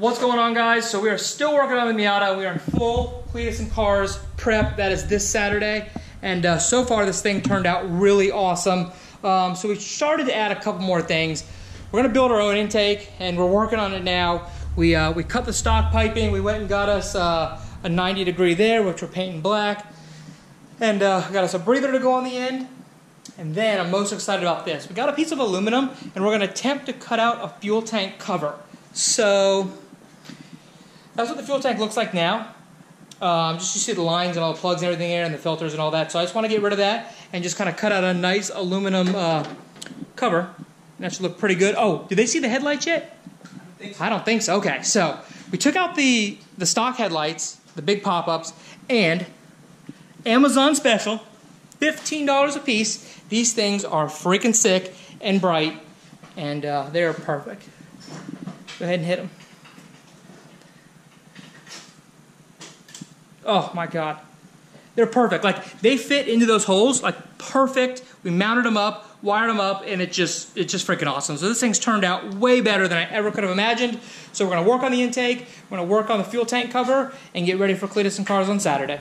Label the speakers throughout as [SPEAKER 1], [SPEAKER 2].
[SPEAKER 1] What's going on, guys? So we are still working on the Miata. We are in full Cletus and Cars prep. That is this Saturday. And so far this thing turned out really awesome. So we started to add a couple more things. We're gonna build our own intake and we're working on it now. We cut the stock piping. We went and got us a 90-degree there, which we're painting black. And got us a breather to go on the end. And then I'm most excited about this. We got a piece of aluminum and we're gonna attempt to cut out a fuel tank cover. So that's what the fuel tank looks like now. Just you see the lines and all the plugs and everything there and the filters and all that. So I just want to get rid of that and just kind of cut out a nice aluminum cover. And that should look pretty good. Oh, did they see the headlights yet? I don't think so. Okay, so we took out the stock headlights, the big pop-ups, and Amazon special, $15 a piece. These things are freaking sick and bright, and they're perfect. Go ahead and hit them. Oh my God, they're perfect. Like they fit into those holes, like perfect. We mounted them up, wired them up, and it's just freaking awesome. So this thing's turned out way better than I ever could have imagined. So we're gonna work on the intake, we're gonna work on the fuel tank cover, and get ready for Cletus and Cars on Saturday.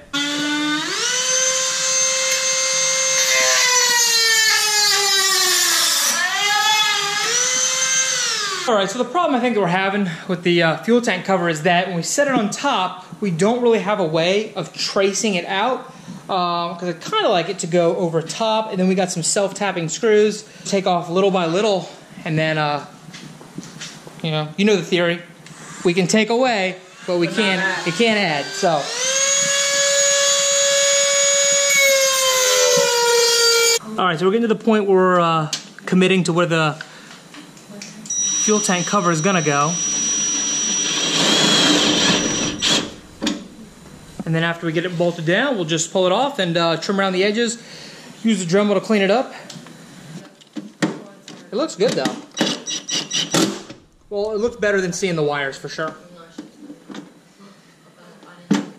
[SPEAKER 1] All right, so the problem I think that we're having with the fuel tank cover is that when we set it on top, we don't really have a way of tracing it out because I kind of like it to go over top, and then we got some self-tapping screws, take off little by little, and then, you know the theory. We can take away, but we can't add, so. All right, so we're getting to the point where we're committing to where the fuel tank cover is gonna go. And then after we get it bolted down, we'll just pull it off and trim around the edges, use the Dremel to clean it up. It looks good though. Well, it looks better than seeing the wires for sure. And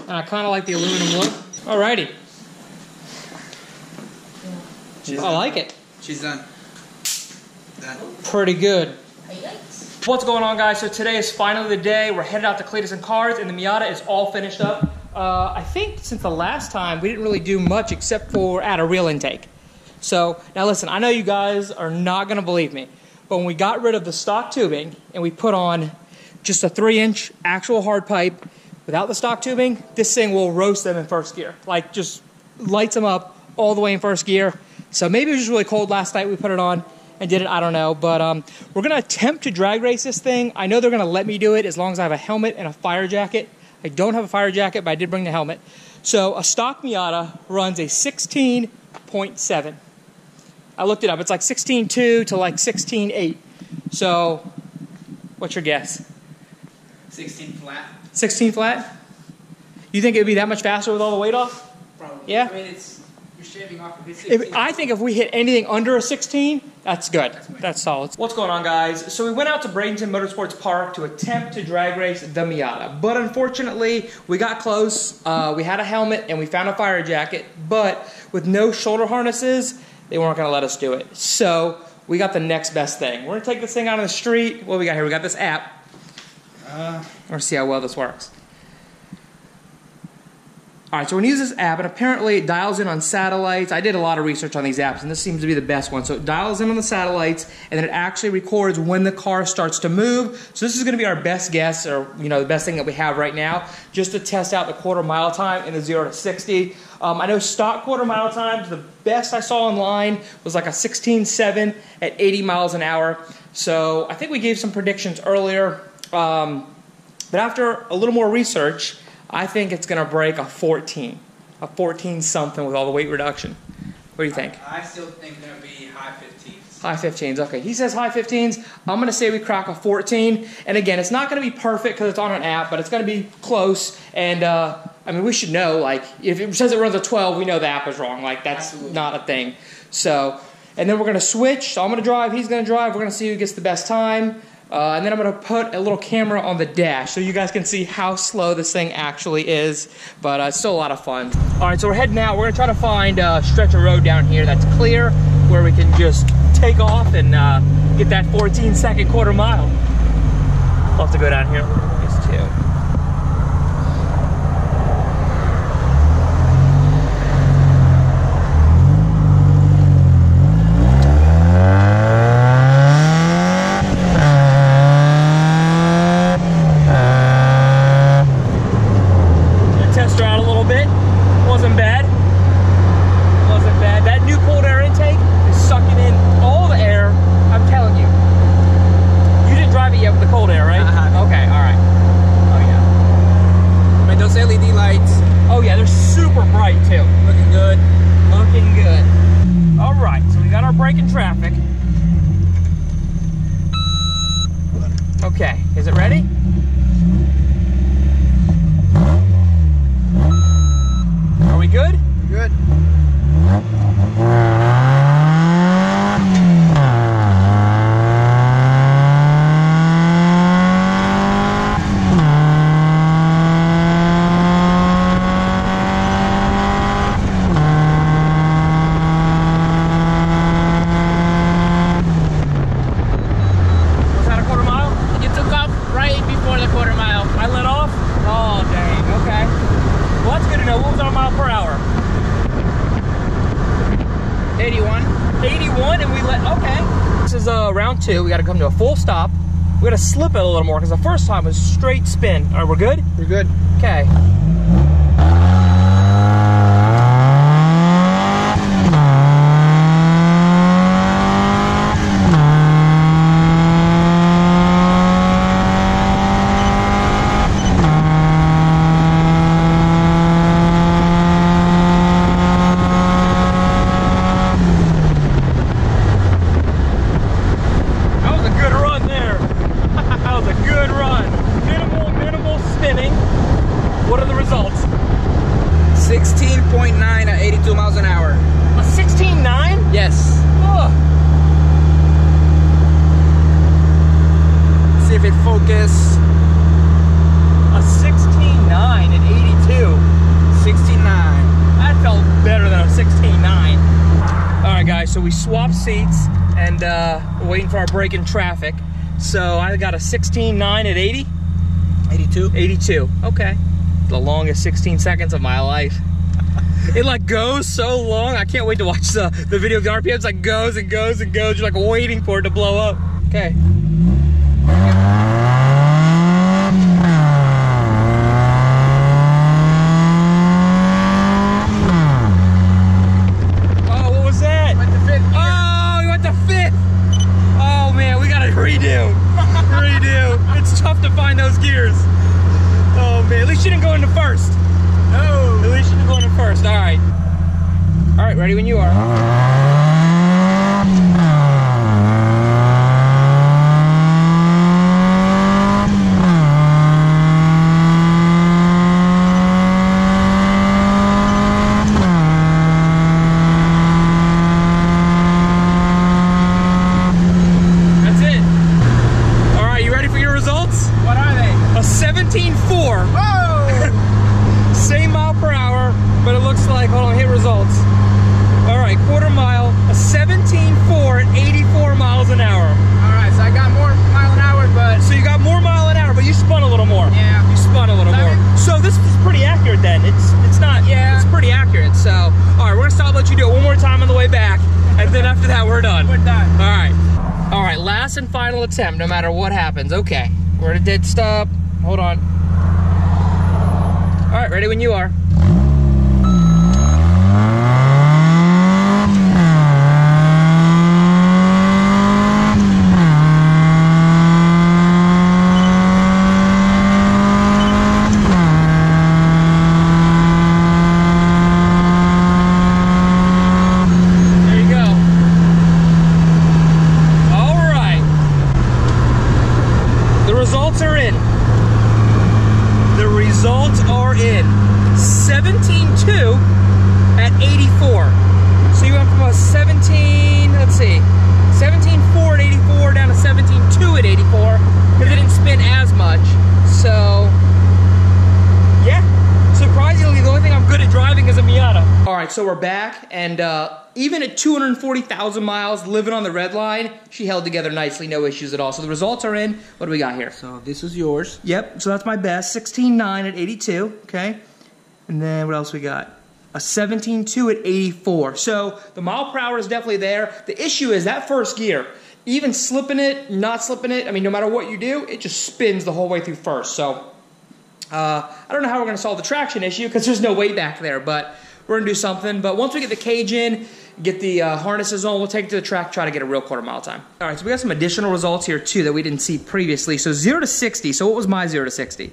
[SPEAKER 1] I kind of like the aluminum look. Alrighty. I like it.
[SPEAKER 2] She's done.
[SPEAKER 1] Pretty good. What's going on, guys? So today is finally the day. We're headed out to Cletus and Cars, and the Miata is all finished up. I think since the last time, we didn't really do much except for add a real intake. So now listen, I know you guys are not going to believe me, but when we got rid of the stock tubing and we put on just a 3-inch actual hard pipe without the stock tubing, this thing will roast them in first gear. Like just lights them up all the way in first gear. So maybe it was just really cold last night we put it on and did it, I don't know, but we're gonna attempt to drag race this thing. I know they're gonna let me do it as long as I have a helmet and a fire jacket. I don't have a fire jacket, but I did bring the helmet. So a stock Miata runs a 16.7. I looked it up, it's like 16.2 to like 16.8. So, what's your guess?
[SPEAKER 2] 16 flat.
[SPEAKER 1] 16 flat? You think it would be that much faster with all the weight off?
[SPEAKER 2] Probably.
[SPEAKER 1] Yeah?
[SPEAKER 2] I mean, you're shaving off of his 16.
[SPEAKER 1] I think if we hit anything under a 16, that's good. That's solid. What's going on, guys? So we went out to Bradenton Motorsports Park to attempt to drag race the Miata. But unfortunately, we got close. We had a helmet and we found a fire jacket. But with no shoulder harnesses, they weren't going to let us do it. So we got the next best thing. We're going to take this thing out on the street. What do we got here? We got this app. Let's see how well this works. Alright, so we're going to use this app, and apparently it dials in on satellites. I did a lot of research on these apps, and this seems to be the best one. So it dials in on the satellites, and then it actually records when the car starts to move. So this is going to be our best guess, or the best thing that we have right now, just to test out the quarter-mile time in the 0 to 60. I know stock quarter-mile times, the best I saw online was like a 16.7 at 80 miles an hour. So I think we gave some predictions earlier, but after a little more research, I think it's going to break a 14 something with all the weight reduction. What do you think?
[SPEAKER 2] I still think they're going to be high 15s.
[SPEAKER 1] High 15s, okay. He says high 15s. I'm going to say we crack a 14. And again, it's not going to be perfect because it's on an app, but it's going to be close. And, I mean, we should know, like, if it says it runs a 12, we know the app is wrong. Like, that's Absolutely. Not a thing. So, and then we're going to switch. So I'm going to drive, he's going to drive. We're going to see who gets the best time. And then I'm going to put a little camera on the dash so you guys can see how slow this thing actually is. But it's still a lot of fun. All right, so we're heading out. We're going to try to find a stretch of road down here that's clear where we can just take off and get that 14-second quarter mile.
[SPEAKER 3] I'll have to go down here. These two. Test her out a little bit. Wasn't bad. Wasn't bad. That new cold air intake is sucking in all the air. I'm telling you. You didn't drive it yet with the cold air, right? Okay, all right. Oh yeah.
[SPEAKER 2] I mean, those LED lights.
[SPEAKER 3] Oh yeah, they're super bright too.
[SPEAKER 2] Looking good.
[SPEAKER 3] Looking good. All right, so we got our break in traffic. Okay, is it ready? Are we good?
[SPEAKER 2] Good.
[SPEAKER 3] Was that a quarter mile?
[SPEAKER 2] You took off right before the quarter mile.
[SPEAKER 3] I let off? Oh, dang, okay. Well, that's good to know. What was our mile per hour?
[SPEAKER 2] 81.
[SPEAKER 3] 81, and we let, okay. This is round 2. We got to come to a full stop. We got to slip it a little more because the first time was straight spin. All right, we're good?
[SPEAKER 2] We're good.
[SPEAKER 3] Okay. That was a good run there. That was a good run. Minimal spinning. What are the results?
[SPEAKER 2] 16.9 at 82 miles an hour.
[SPEAKER 3] A 16.9?
[SPEAKER 2] Yes.
[SPEAKER 3] Ugh.
[SPEAKER 2] See if it focus.
[SPEAKER 3] A 16.9 at 82.
[SPEAKER 2] 69.
[SPEAKER 3] That felt better than a 16.9. All right, guys, so we swapped seats and we're waiting for our break in traffic. So I got a 16.9 at 80?
[SPEAKER 2] 82.
[SPEAKER 3] 82, okay. The longest 16 seconds of my life. It like goes so long. I can't wait to watch the video of the RPMs. Like goes and goes and goes. You're like waiting for it to blow up. Okay. Oh, what was that?
[SPEAKER 2] Went to fifth gear.
[SPEAKER 3] Oh, we went to 5th. Oh man, we gotta redo. Redo. It's tough to find those gears. Oh man, at least you didn't go into 1st.
[SPEAKER 2] No.
[SPEAKER 3] At least you didn't go into 1st. All right. All right, ready when you are. That's it. All right, you ready for your results?
[SPEAKER 2] What are they?
[SPEAKER 3] A 17.4.
[SPEAKER 2] Whoa!
[SPEAKER 3] Same mile per hour, but it looks like, hold on, hit results. All right, quarter mile, a 17.4 at 84 miles an hour.
[SPEAKER 2] All right, so I got more mile an hour, but
[SPEAKER 3] So you got more mile an hour, but you spun a little more.
[SPEAKER 2] yeah.
[SPEAKER 3] You spun a little
[SPEAKER 2] I
[SPEAKER 3] more.
[SPEAKER 2] mean-
[SPEAKER 3] So this is pretty accurate then. It's not,
[SPEAKER 2] Yeah.
[SPEAKER 3] it's pretty accurate. So, all right, we're gonna stop, let you do it one more time on the way back, and then after that, we're done.
[SPEAKER 2] We're done.
[SPEAKER 3] All right. All right, last and final attempt, no matter what happens. Okay, we're at a dead stop. Hold on. All right, ready when you are. There you go. All right. The results are in. The results are in.
[SPEAKER 1] so we're back, and even at 240,000 miles, living on the red line, she held together nicely, no issues at all. So the results are in. What do we got here?
[SPEAKER 2] So this is yours.
[SPEAKER 1] Yep, so that's my best, 16.9 at 82, okay? And then what else we got? A 17.2 at 84. So the mile per hour is definitely there. The issue is that first gear, even slipping it, not slipping it, I mean, no matter what you do, it just spins the whole way through first. So I don't know how we're going to solve the traction issue because there's no weight back there, but we're going to do something. But once we get the cage in, get the harnesses on, we'll take it to the track, try to get a real quarter mile time. All right, so we got some additional results here too that we didn't see previously. So 0 to 60. So what was my 0 to 60?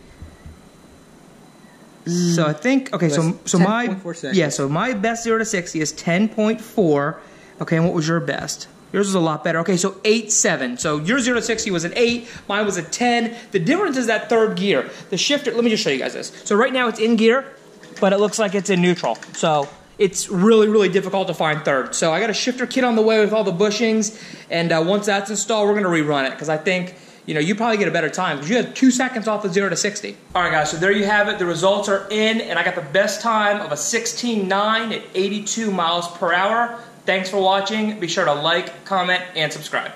[SPEAKER 1] So I think, okay, so my, yeah, so my best 0 to 60 is 10.4. Okay, and what was your best? Yours was a lot better. Okay, so 8.7. So your 0 to 60 was an 8, mine was a 10. The difference is that third gear. The shifter, let me just show you guys this. So right now it's in gear, but it looks like it's in neutral. So it's really, really difficult to find third. So I got a shifter kit on the way with all the bushings, and once that's installed, we're gonna rerun it, because I think, you know, you probably get a better time, because you had 2 seconds off the 0 to 60. All right, guys, so there you have it. The results are in, and I got the best time of a 16.9 at 82 miles per hour. Thanks for watching. Be sure to like, comment, and subscribe.